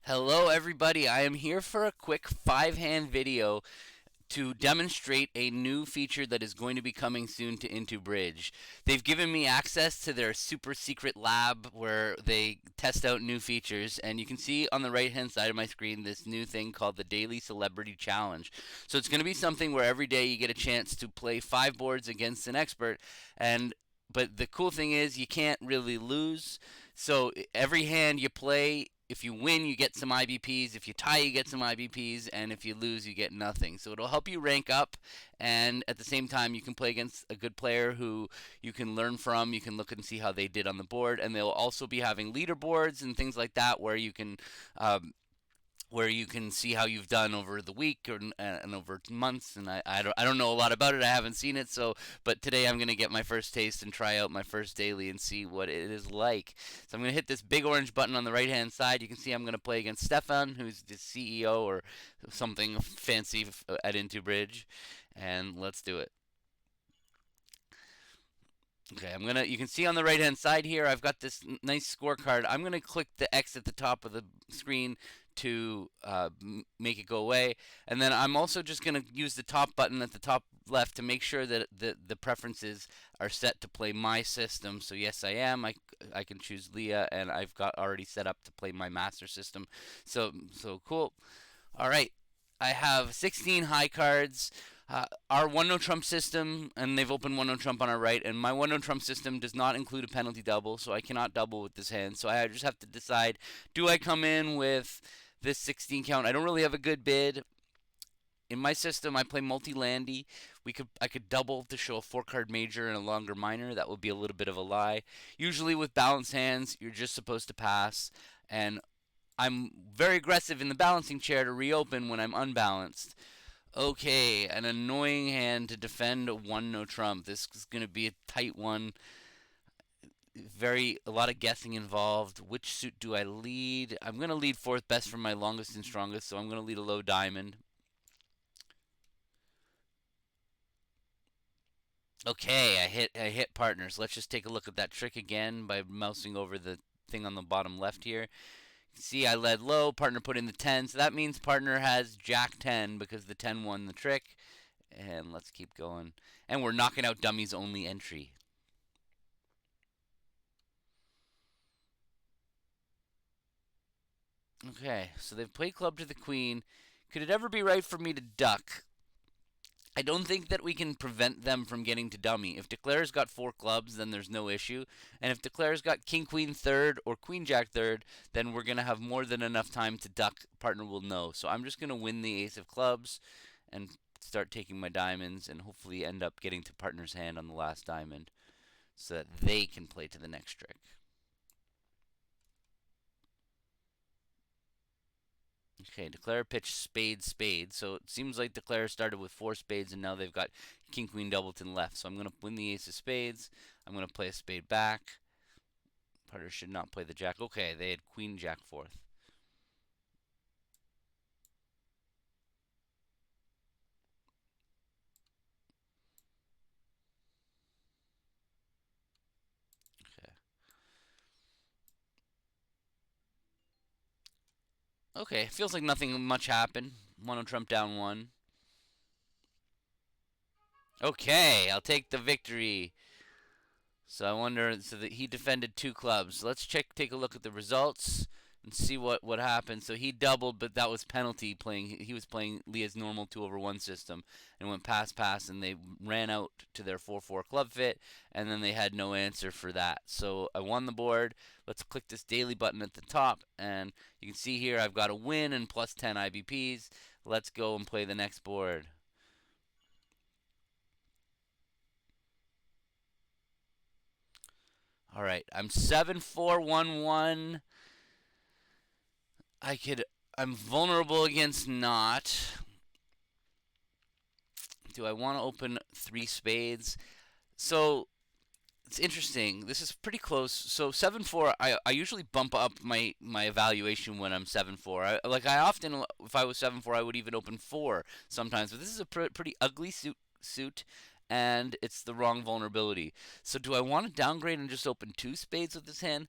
Hello everybody, I am here for a quick 5-hand video to demonstrate a new feature that is going to be coming soon to Into Bridge. They've given me access to their super secret lab where they test out new features, and you can see on the right hand side of my screen this new thing called the Daily Celebrity Challenge. So it's going to be something where every day you get a chance to play 5 boards against an expert, and but the cool thing is you can't really lose. So every hand you play, if you win, you get some IBPs. If you tie, you get some IBPs, and if you lose, you get nothing. So it'll help you rank up, and at the same time, you can play against a good player who you can learn from. You can look and see how they did on the board, and they'll also be having leaderboards and things like that um, where you can see how you've done over the week and over months. And I don't know a lot about it. I haven't seen it. So, but today I'm going to get my first taste and try out my first daily and see what it is like. So I'm going to hit this big orange button on the right hand side. You can see I'm going to play against Stefan, who's the CEO or something fancy at Into Bridge. And let's do it. Okay, you can see on the right hand side here, I've got this nice scorecard. I'm gonna click the X at the top of the screen to make it go away, and then I'm also just gonna use the top button at the top left to make sure that the preferences are set to play my system. So yes, I am. I can choose Leah, and I've got already set up to play my master system. So cool. All right, I have 16 high cards. Our one no trump system, and they've opened one no trump on our right, and my one no trump system does not include a penalty double, so I cannot double with this hand. So I just have to decide: do I come in with this 16 count? I don't really have a good bid. In my system, I play multi-landy. I could double to show a 4 card major and a longer minor. That would be a little bit of a lie. Usually with balanced hands, you're just supposed to pass, and I'm very aggressive in the balancing chair to reopen when I'm unbalanced. Okay, an annoying hand to defend a one no trump. This is going to be a tight one. A lot of guessing involved. Which suit do I lead? I'm going to lead fourth best from my longest and strongest, so I'm going to lead a low diamond. Okay, I hit partners. Let's just take a look at that trick again by mousing over the thing on the bottom left here. See, I led low. Partner put in the 10, so that means partner has Jack 10 because the 10 won the trick. And let's keep going. And we're knocking out dummies only entry. Okay, so they've played club to the queen. Could it ever be right for me to duck? I don't think that we can prevent them from getting to dummy. If Declare's got 4 clubs, then there's no issue. And if Declare's got King Queen third or Queen Jack third, then we're going to have more than enough time to duck. Partner will know. So I'm just going to win the ace of clubs and start taking my diamonds and hopefully end up getting to partner's hand on the last diamond so that they can play to the next trick. Okay, Declare pitched spade spade. So it seems like Declare started with 4 spades and now they've got King Queen Doubleton left. So I'm going to win the ace of spades. I'm going to play a spade back. Partner should not play the jack. Okay, they had Queen Jack fourth. Okay. Okay, feels like nothing much happened. Mono Trump down 1. Okay, I'll take the victory. So I wonder. So that he defended 2 clubs. Let's take a look at the results and see what happened. So he doubled, but that was penalty playing. He was playing Leah's normal 2/1 system and went pass, and they ran out to their 4/4 club fit, and then they had no answer for that. So I won the board. Let's click this daily button at the top, and you can see here I've got a win and plus 10 IBPs. Let's go and play the next board. All right, I'm 7-4-1-1. I could. I'm vulnerable against not. Do I want to open 3 spades? So it's interesting. This is pretty close. So 7-4. I usually bump up my evaluation when I'm 7-4. I often, if I was 7-4, I would even open 4 sometimes. But this is a pretty ugly suit, and it's the wrong vulnerability. So do I want to downgrade and just open 2 spades with this hand?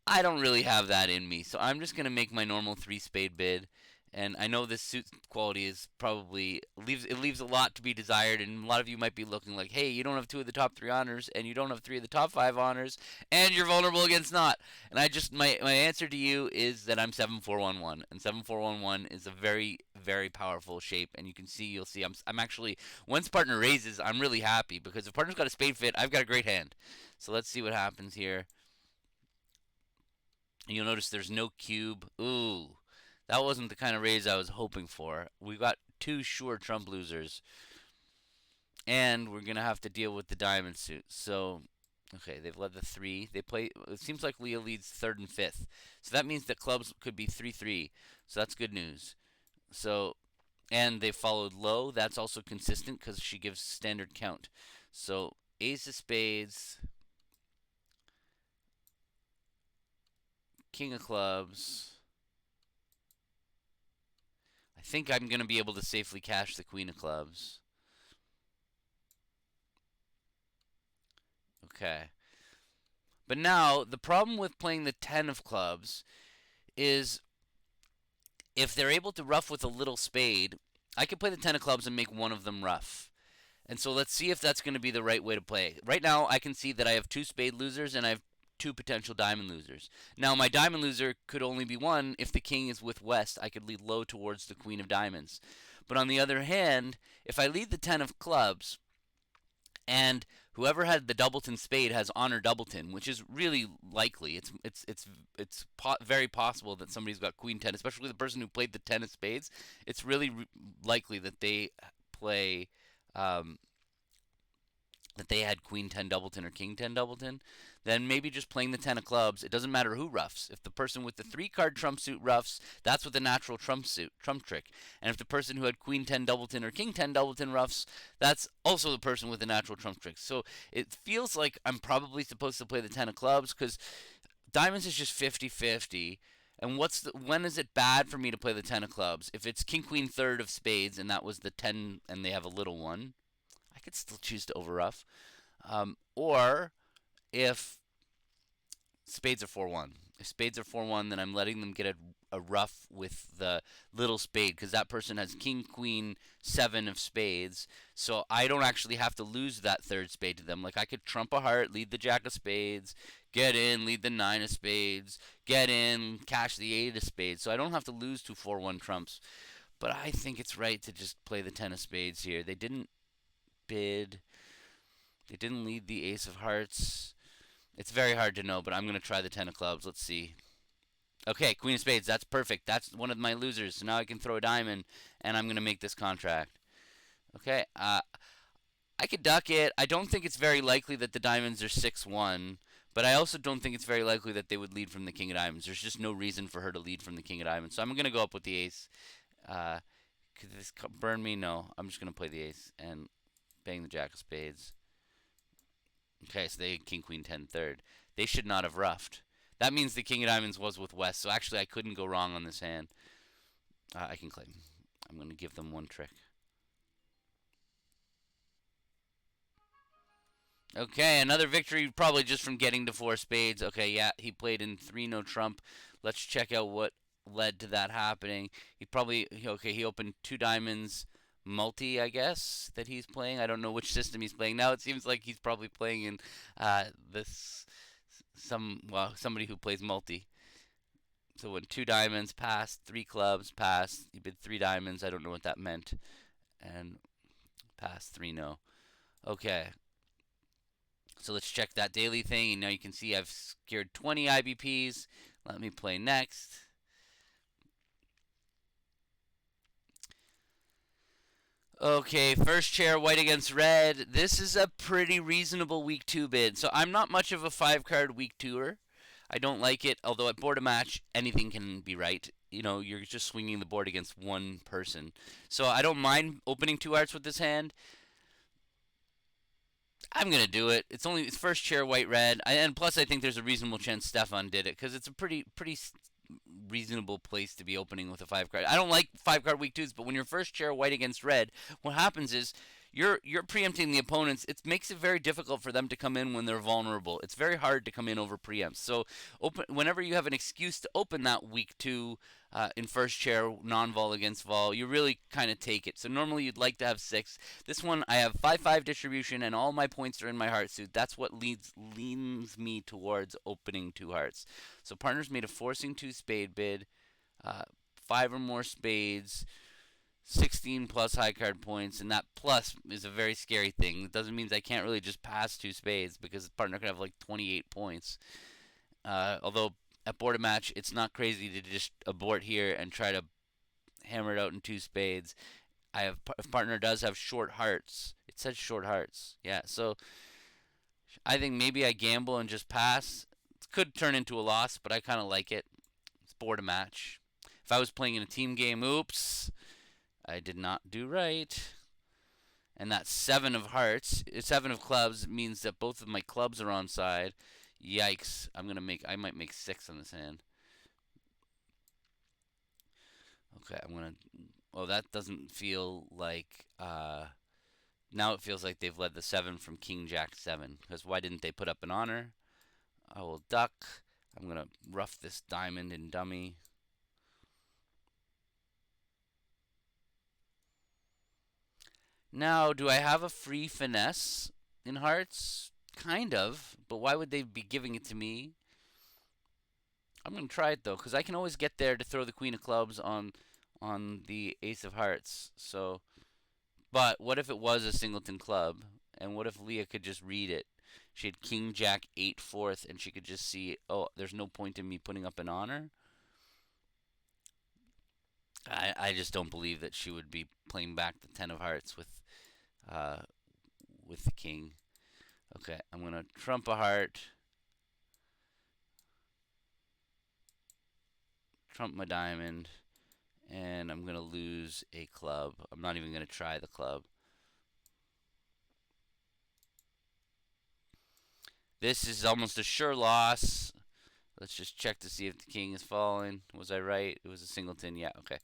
I don't really have that in me, so I'm just gonna make my normal three spade bid. And I know this suit quality is probably leaves a lot to be desired, and a lot of you might be looking like, hey, you don't have two of the top three honors, and you don't have three of the top five honors, and you're vulnerable against not. And I just my answer to you is that I'm 7-4-1-1, and 7-4-1-1 is a very powerful shape, and you'll see I'm actually once partner raises, I'm really happy because if partner's got a spade fit, I've got a great hand. So let's see what happens here. You'll notice there's no cube. Ooh, that wasn't the kind of raise I was hoping for. We got two sure Trump losers, and we're gonna have to deal with the diamond suit. So, okay, they've led the three. They play. It seems like Leah leads third and fifth, so that means that clubs could be 3-3. So that's good news. So, and they followed low. That's also consistent because she gives standard count. So ace of spades, king of clubs. I think I'm going to be able to safely cash the queen of clubs. Okay. But now, the problem with playing the 10 of clubs is if they're able to ruff with a little spade, I could play the 10 of clubs and make one of them ruff. And so let's see if that's going to be the right way to play. Right now, I can see that I have two spade losers and I have two potential diamond losers. Now, my diamond loser could only be one if the king is with West. I could lead low towards the queen of diamonds. But on the other hand, if I lead the 10 of clubs and whoever had the doubleton spade has honor doubleton, which is really likely. It's very possible that somebody's got queen 10, especially the person who played the 10 of spades. It's really likely that they play um, that they had queen 10 doubleton or king 10 doubleton, then maybe just playing the 10 of clubs. It doesn't matter who ruffs. If the person with the 3 card trump suit ruffs, that's with the natural trump trick. And if the person who had queen 10 doubleton or king 10 doubleton ruffs, that's also the person with the natural trump trick. So it feels like I'm probably supposed to play the 10 of clubs because diamonds is just 50-50. And when is it bad for me to play the 10 of clubs? If it's king queen third of spades and that was the 10 and they have a little one, I could still choose to overruff. Or if spades are 4-1. If spades are 4-1, then I'm letting them get a ruff with the little spade because that person has king, queen, 7 of spades. So I don't actually have to lose that third spade to them. Like I could trump a heart, lead the jack of spades, get in, lead the 9 of spades, get in, cash the 8 of spades. So I don't have to lose to 4-1 trumps. But I think it's right to just play the 10 of spades here. They didn't bid. They didn't lead the ace of hearts. It's very hard to know, but I'm going to try the 10 of clubs. Let's see. Okay, queen of spades. That's perfect. That's one of my losers. So now I can throw a diamond, and I'm going to make this contract. Okay, I could duck it. I don't think it's very likely that the diamonds are 6-1, but I also don't think it's very likely that they would lead from the king of diamonds. There's just no reason for her to lead from the king of diamonds. So I'm going to go up with the ace. Could this burn me? No. I'm just going to play the ace and bang the jack of spades. Okay, so they had king, queen, 10, third. They should not have ruffed. That means the king of diamonds was with West, so actually I couldn't go wrong on this hand. I can claim. I'm going to give them one trick. Okay, another victory probably just from getting to 4 spades. Okay, yeah, he played in 3 no trump. Let's check out what led to that happening. He opened 2 diamonds multi, I guess, that he's playing. I don't know which system he's playing now. It seems like he's probably playing in this somebody who plays multi. So when 2 diamonds passed, 3 clubs passed, he bid 3 diamonds. I don't know what that meant, and passed 3 no. Okay. So let's check that daily thing, and now you can see I've secured 20 IBPs. Let me play next. Okay, first chair, white against red. This is a pretty reasonable week 2 bid. So I'm not much of a 5-card week 2er. I don't like it, although at board a match, anything can be right. You know, you're just swinging the board against one person. So I don't mind opening 2 hearts with this hand. I'm gonna do it. It's first chair white red, and plus I think there's a reasonable chance Stefan did it because it's a pretty reasonable place to be opening with a 5-card. I don't like 5-card week 2s, but when you're first chair white against red, what happens is you're preempting the opponents. It makes it very difficult for them to come in when they're vulnerable. It's very hard to come in over preempts. So open whenever you have an excuse to open that weak two in first chair non-vol against vol, you really kind of take it. So normally you'd like to have six. This one I have 5-5 distribution and all my points are in my heart suit. That's what leans me towards opening two hearts. So partners made a forcing two spade bid, uh, five or more spades, 16 plus high card points, and that plus is a very scary thing. It doesn't mean I can't really just pass two spades because the partner could have like 28 points. Although at board a match, it's not crazy to just abort here and try to hammer it out in two spades. If partner does have short hearts, it says short hearts. Yeah, so I think maybe I gamble and just pass. It could turn into a loss, but I kind of like it. It's board a match. If I was playing in a team game, oops, I did not do right. And that seven of hearts, seven of clubs means that both of my clubs are on side. Yikes! I might make six on this hand. Okay, I'm gonna. Oh, that doesn't feel like. Now it feels like they've led the seven from King Jack seven. Because why didn't they put up an honor? I will duck. I'm gonna rough this diamond and dummy. Now, do I have a free finesse in hearts? Kind of, but why would they be giving it to me? I'm gonna try it though, because I can always get there to throw the queen of clubs on the ace of hearts. So, but what if it was a singleton club? And what if Leah could just read it? She had king jack 8 fourth, and she could just see, oh, there's no point in me putting up an honor. I just don't believe that she would be playing back the 10 of hearts uh, with the king. Okay, I'm gonna trump a heart, trump my diamond, and I'm gonna lose a club. I'm not even gonna try the club. This is almost a sure loss. Let's just check to see if the king is falling. Was I right? It was a singleton. Yeah, okay.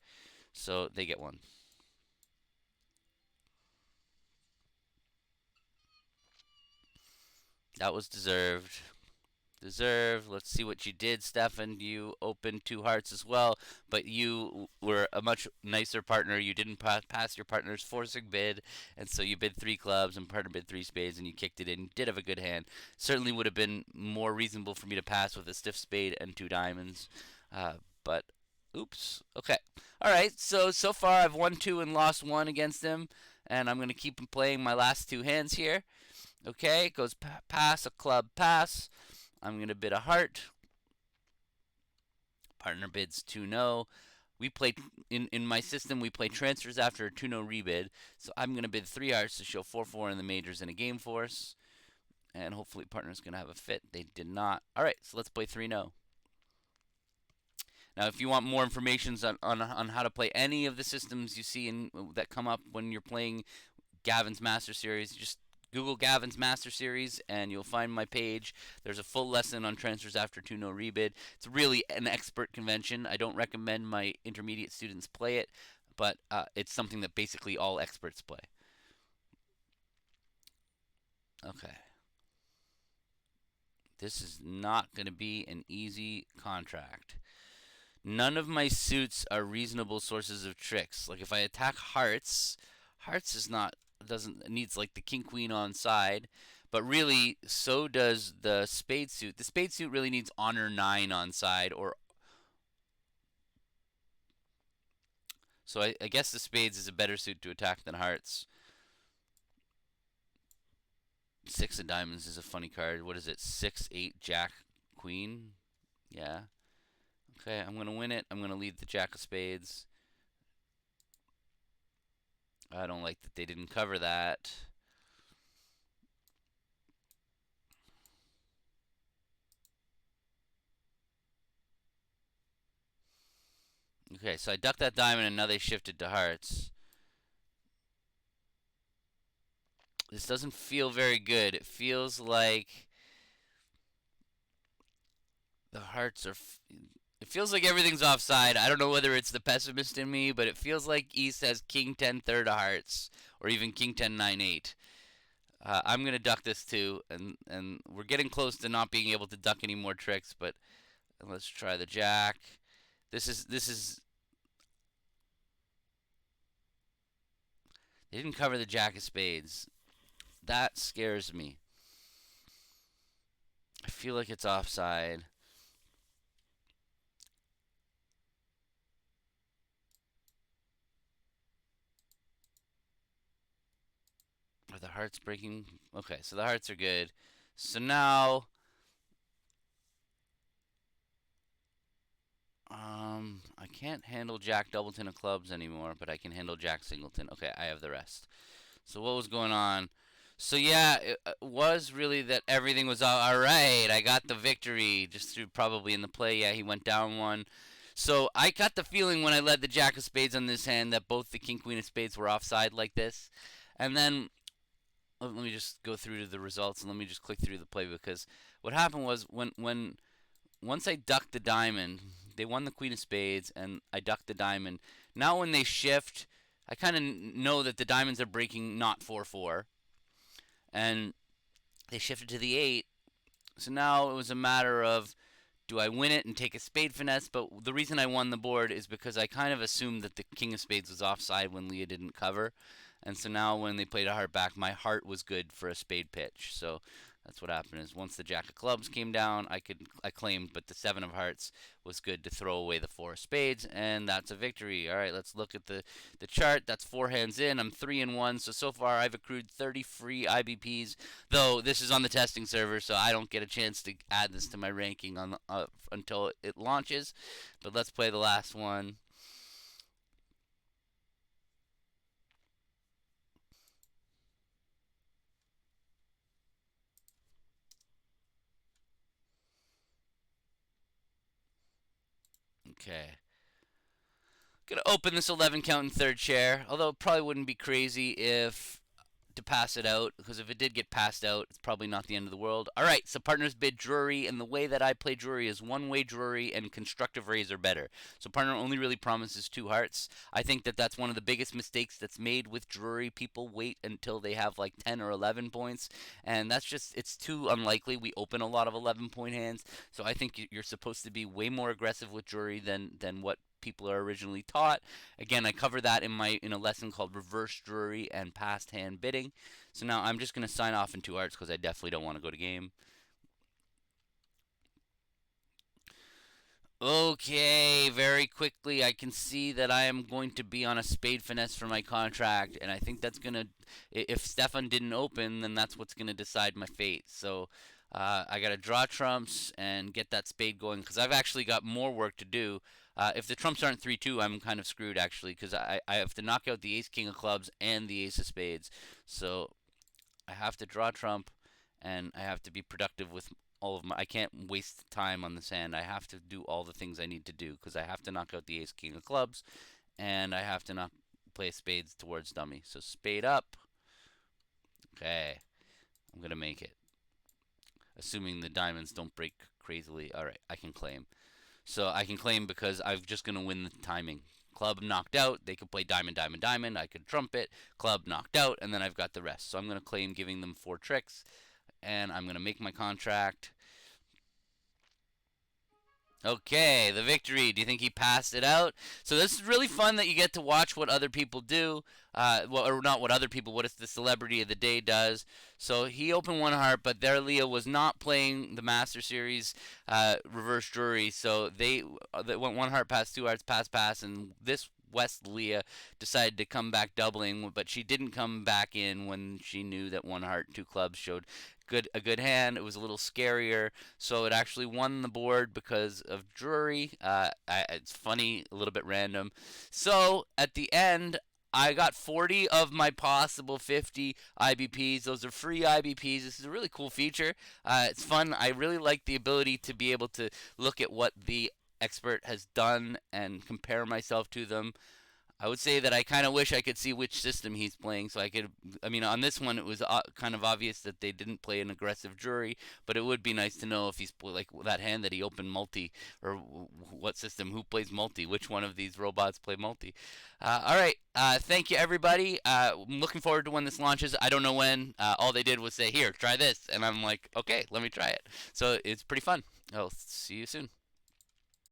So they get one. That was deserved. Deserved. Let's see what you did, Stefan. You opened two hearts as well, but you were a much nicer partner. You didn't pass your partner's forcing bid, and so you bid three clubs, and partner bid three spades, and you kicked it in. You did have a good hand. Certainly would have been more reasonable for me to pass with a stiff spade and two diamonds, but oops. Okay. All right. So far I've won two and lost one against him, and I'm gonna keep playing my last two hands here. Okay, it goes pass, a club, pass. I'm going to bid a heart. Partner bids 2-no. We play, in my system, we play transfers after a 2-no rebid. So I'm going to bid three hearts to show 4-4 in the majors in a game force. And hopefully partner's going to have a fit. They did not. All right, so let's play 3-no. Now, if you want more information on how to play any of the systems you see that come up when you're playing Gavin's Master Series, just Google Gavin's Master Series and you'll find my page. There's a full lesson on transfers after 2-no rebid. It's really an expert convention. I don't recommend my intermediate students play it, but it's something that basically all experts play. Okay. This is not going to be an easy contract. None of my suits are reasonable sources of tricks. Like if I attack hearts, hearts is not doesn't needs like the king queen on side, but really so does the spade suit. The spade suit really needs honor 9 on side, or so I guess the spades is a better suit to attack than hearts. Six of diamonds is a funny card. What is it? 6-8 jack queen. Yeah. Okay, I'm gonna win it. I'm gonna lead the jack of spades. I don't like that they didn't cover that. Okay, so I ducked that diamond and now they shifted to hearts. This doesn't feel very good. It feels like the hearts are. It feels like everything's offside. I don't know whether it's the pessimist in me, but it feels like East has King 10 third of hearts, or even king 10 9 8. I'm gonna duck this too, and we're getting close to not being able to duck any more tricks. But let's try the jack. This is. They didn't cover the jack of spades. That scares me. I feel like it's offside. Are the hearts breaking? Okay, so the hearts are good. So now, I can't handle Jack Doubleton of clubs anymore, but I can handle Jack Singleton. Okay, I have the rest. So what was going on? So yeah, it was really that everything was all right. I got the victory just through probably in the play. Yeah, he went down one. So I got the feeling when I led the Jack of Spades on this hand that both the King Queen of Spades were offside like this. And then let me just go through to the results and let me just click through the play because what happened was when once I ducked the diamond, they won the Queen of Spades and I ducked the diamond. Now when they shift, I kind of know that the diamonds are breaking not 4-4 and they shifted to the 8. So now it was a matter of do I win it and take a spade finesse? But the reason I won the board is because I kind of assumed that the King of Spades was offside when Leah didn't cover. And so now when they played a heart back, my heart was good for a spade pitch. So that's what happened is once the Jack of Clubs came down, I claimed, but the Seven of Hearts was good to throw away the Four of Spades, and that's a victory. All right, let's look at the chart. That's 4 hands in. I'm 3-1. So far I've accrued 30 free IBPs. Though this is on the testing server, so I don't get a chance to add this to my ranking on until it launches. But let's play the last one. Okay. Gonna open this 11 count in third chair, although it probably wouldn't be crazy if to pass it out, because if it did get passed out, it's probably not the end of the world. All right, so partners bid drury, and the way that I play drury is one-way drury and constructive raise are better. So partner only really promises 2 hearts. I think that that's one of the biggest mistakes that's made with drury. People wait until they have like 10 or 11 points, and that's just, it's too unlikely. We open a lot of 11-point hands, so I think you're supposed to be way more aggressive with drury than what people are originally taught. Again, I cover that in a lesson called reverse drury and past hand bidding. So now I'm just going to sign off in 2 hearts because I definitely don't want to go to game. Okay, very quickly I can see that I am going to be on a spade finesse for my contract, and I think that's gonna. If Stefan didn't open, then that's what's gonna decide my fate. So I gotta draw trumps and get that spade going because I've actually got more work to do. If the trumps aren't 3-2, I'm kind of screwed actually because I have to knock out the ace king of clubs and the ace of spades. So I have to draw trump, and I have to be productive with all of my. I can't waste time on this hand. I have to do all the things I need to do because I have to knock out the ace king of clubs, and I have to not play spades towards dummy. So spade up. Okay, I'm gonna make it. Assuming the diamonds don't break crazily. All right, I can claim. So I can claim because I'm just gonna win the timing. Club knocked out. They could play diamond, diamond, diamond. I could trumpet. Club knocked out, and then I've got the rest. So I'm gonna claim giving them 4 tricks, and I'm gonna make my contract. Okay, the victory. Do you think he passed it out? So this is really fun that you get to watch what other people do. Well, or not what other people, what the celebrity of the day does. So he opened 1 heart, but there Leah was not playing the Master Series reverse jury. So they went 1 heart, pass 2 hearts, pass, pass, and this West Leah decided to come back doubling, but she didn't come back in when she knew that 1 heart, 2 clubs showed a good hand. It was a little scarier, so it actually won the board because of jury. It's funny, a little bit random. So at the end, I got 40 of my possible 50 IBPs. Those are free IBPs. This is a really cool feature. It's fun. I really like the ability to be able to look at what the expert has done and compare myself to them. I would say that I kind of wish I could see which system he's playing, so I could. I mean, on this one, it was kind of obvious that they didn't play an aggressive jury, but it would be nice to know if he's like that hand that he opened multi, or what system, who plays multi, which one of these robots play multi. All right, thank you everybody. I'm looking forward to when this launches. I don't know when. All they did was say, "Here, try this," and I'm like, "Okay, let me try it." So it's pretty fun. I'll see you soon.